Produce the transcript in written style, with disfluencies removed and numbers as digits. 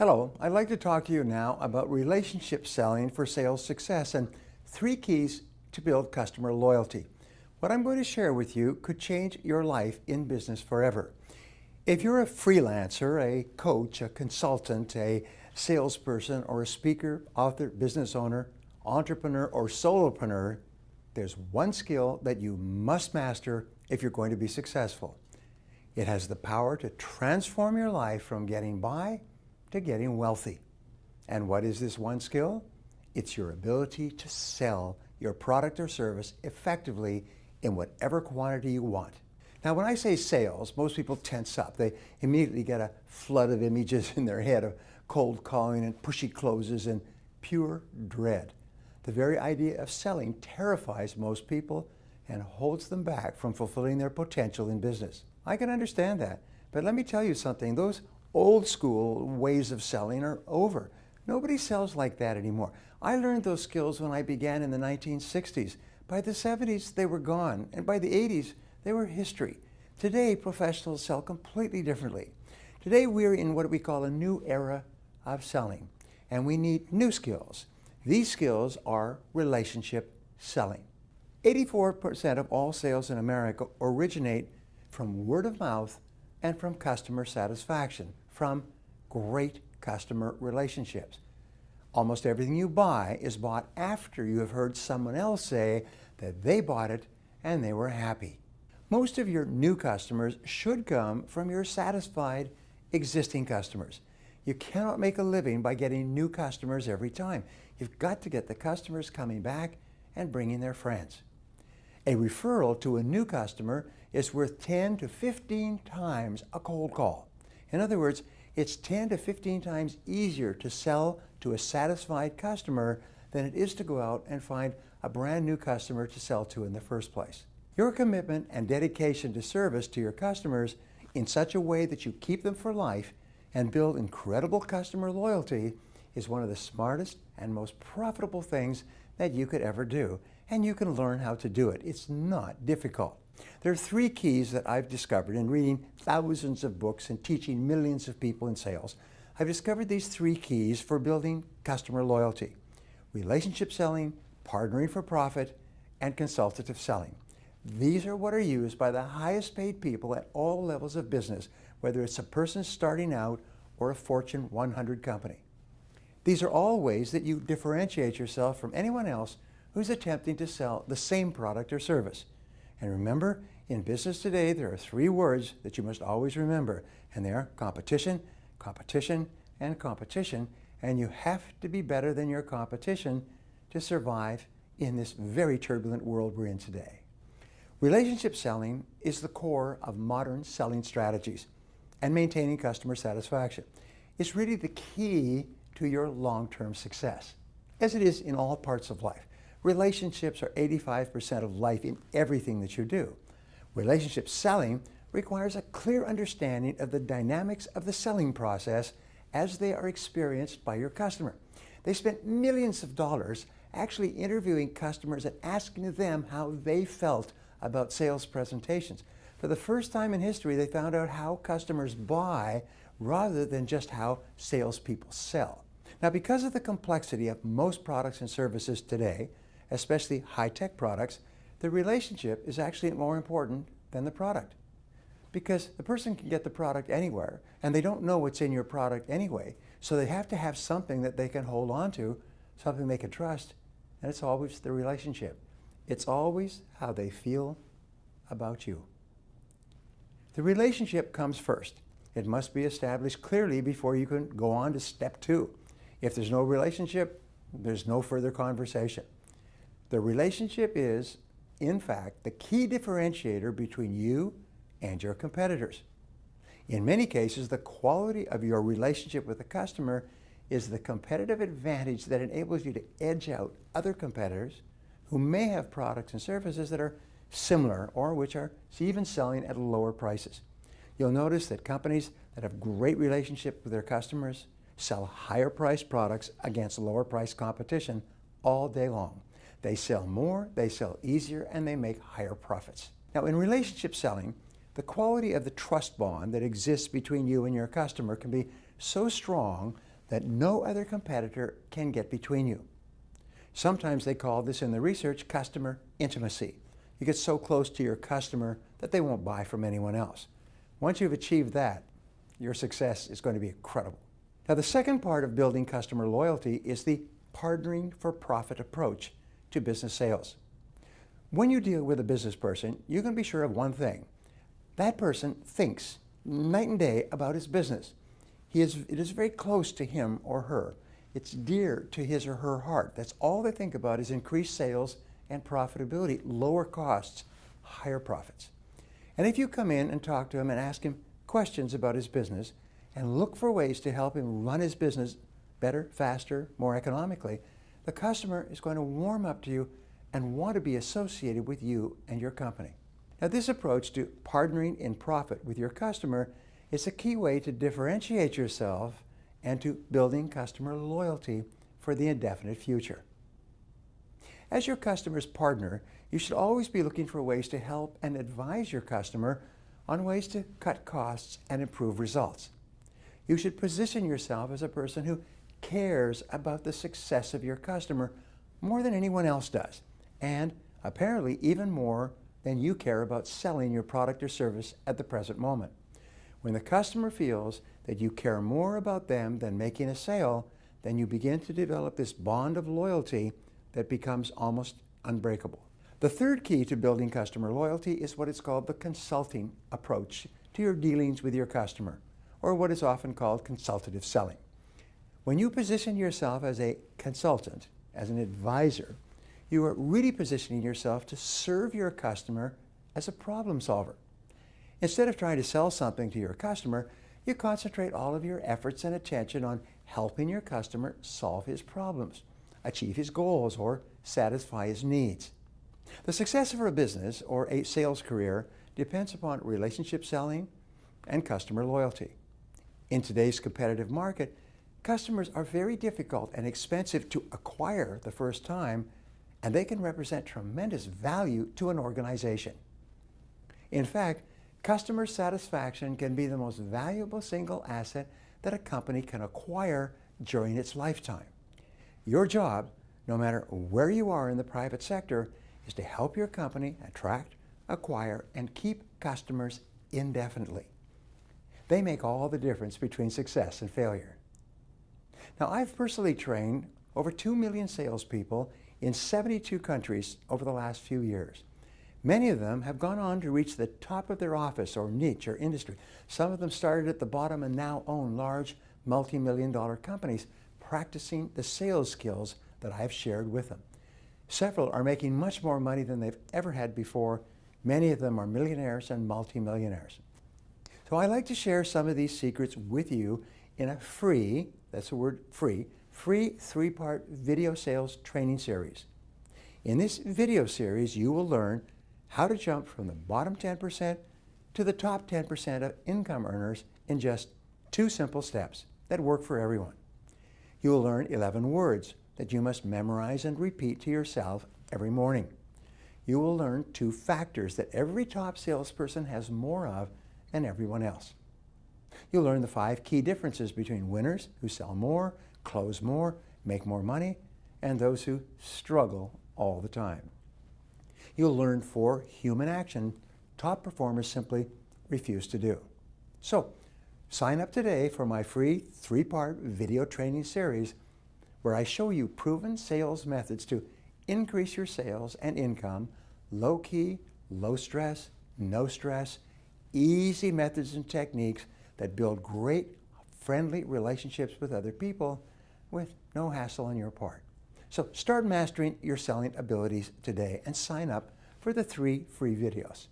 Hello, I'd like to talk to you now about relationship selling for sales success and 3 keys to build customer loyalty. What I'm going to share with you could change your life in business forever. If you're a freelancer, a coach, a consultant, a salesperson, or a speaker, author, business owner, entrepreneur, or solopreneur, there's one skill that you must master if you're going to be successful. It has the power to transform your life from getting by to getting wealthy. And what is this one skill? It's your ability to sell your product or service effectively in whatever quantity you want. Now, when I say sales, most people tense up. They immediately get a flood of images in their head of cold calling and pushy closes and pure dread. The very idea of selling terrifies most people and holds them back from fulfilling their potential in business. I can understand that, but let me tell you something. Those old school ways of selling are over. Nobody sells like that anymore. I learned those skills when I began in the 1960s. By the 70s, they were gone, and by the 80s, they were history. Today, professionals sell completely differently. Today, we're in what we call a new era of selling, and we need new skills. These skills are relationship selling. 84% of all sales in America originate from word of mouth and from customer satisfaction, from great customer relationships. Almost everything you buy is bought after you have heard someone else say that they bought it and they were happy. Most of your new customers should come from your satisfied existing customers. You cannot make a living by getting new customers every time. You've got to get the customers coming back and bringing their friends. A referral to a new customer is worth 10 to 15 times a cold call. In other words, it's 10 to 15 times easier to sell to a satisfied customer than it is to go out and find a brand new customer to sell to in the first place. Your commitment and dedication to service to your customers in such a way that you keep them for life and build incredible customer loyalty is one of the smartest and most profitable things that you could ever do. And you can learn how to do it. It's not difficult. There are 3 keys that I've discovered in reading thousands of books and teaching millions of people in sales. I've discovered these 3 keys for building customer loyalty: relationship selling, partnering for profit, and consultative selling. These are what are used by the highest paid people at all levels of business, whether it's a person starting out or a Fortune 100 company. These are all ways that you differentiate yourself from anyone else who's attempting to sell the same product or service. And remember, in business today, there are 3 words that you must always remember, and they are competition, competition, and competition, and you have to be better than your competition to survive in this very turbulent world we're in today. Relationship selling is the core of modern selling strategies and maintaining customer satisfaction. It's really the key to your long-term success, as it is in all parts of life. Relationships are 85% of life in everything that you do. Relationship selling requires a clear understanding of the dynamics of the selling process as they are experienced by your customer. They spent millions of dollars actually interviewing customers and asking them how they felt about sales presentations. For the first time in history, they found out how customers buy rather than just how salespeople sell. Now, because of the complexity of most products and services today, especially high-tech products, the relationship is actually more important than the product. Because the person can get the product anywhere, and they don't know what's in your product anyway, so they have to have something that they can hold on to, something they can trust, and it's always the relationship. It's always how they feel about you. The relationship comes first. It must be established clearly before you can go on to step 2. If there's no relationship, there's no further conversation. The relationship is, in fact, the key differentiator between you and your competitors. In many cases, the quality of your relationship with the customer is the competitive advantage that enables you to edge out other competitors who may have products and services that are similar or which are even selling at lower prices. You'll notice that companies that have great relationship with their customers sell higher priced products against lower priced competition all day long. They sell more, they sell easier, and they make higher profits. Now, in relationship selling, the quality of the trust bond that exists between you and your customer can be so strong that no other competitor can get between you. Sometimes they call this in the research customer intimacy. You get so close to your customer that they won't buy from anyone else. Once you've achieved that, your success is going to be incredible. Now, the second part of building customer loyalty is the partnering for profit approach to business sales. When you deal with a business person, you can be sure of one thing. That person thinks night and day about his business. It is very close to him or her. It's dear to his or her heart. That's all they think about is increased sales and profitability, lower costs, higher profits. And if you come in and talk to him and ask him questions about his business and look for ways to help him run his business better, faster, more economically, the customer is going to warm up to you and want to be associated with you and your company. Now, this approach to partnering in profit with your customer is a key way to differentiate yourself and to building customer loyalty for the indefinite future. As your customer's partner, you should always be looking for ways to help and advise your customer on ways to cut costs and improve results. You should position yourself as a person who cares about the success of your customer more than anyone else does, and apparently even more than you care about selling your product or service at the present moment. When the customer feels that you care more about them than making a sale, then you begin to develop this bond of loyalty that becomes almost unbreakable. The third key to building customer loyalty is what is called the consulting approach to your dealings with your customer, or what is often called consultative selling. When you position yourself as a consultant, as an advisor, you are really positioning yourself to serve your customer as a problem solver. Instead of trying to sell something to your customer, you concentrate all of your efforts and attention on helping your customer solve his problems, achieve his goals, or satisfy his needs. The success of a business or a sales career depends upon relationship selling and customer loyalty. In today's competitive market, customers are very difficult and expensive to acquire the first time, and they can represent tremendous value to an organization. In fact, customer satisfaction can be the most valuable single asset that a company can acquire during its lifetime. Your job, no matter where you are in the private sector, is to help your company attract, acquire, and keep customers indefinitely. They make all the difference between success and failure. Now, I've personally trained over 2 million salespeople in 72 countries over the last few years. Many of them have gone on to reach the top of their office or niche or industry. Some of them started at the bottom and now own large multi-million-dollar companies practicing the sales skills that I've shared with them. Several are making much more money than they've ever had before. Many of them are millionaires and multi-millionaires. So I like to share some of these secrets with you in a free, that's the word free 3-part video sales training series. In this video series, you will learn how to jump from the bottom 10% to the top 10% of income earners in just 2 simple steps that work for everyone. You will learn 11 words that you must memorize and repeat to yourself every morning. You will learn 2 factors that every top salesperson has more of than everyone else. You'll learn the 5 key differences between winners who sell more, close more, make more money, and those who struggle all the time. You'll learn 4 human action top performers simply refuse to do. So, sign up today for my free 3-part video training series where I show you proven sales methods to increase your sales and income, low-key, low-stress, no-stress, easy methods and techniques that build great, friendly relationships with other people with no hassle on your part. So start mastering your selling abilities today and sign up for the 3 free videos.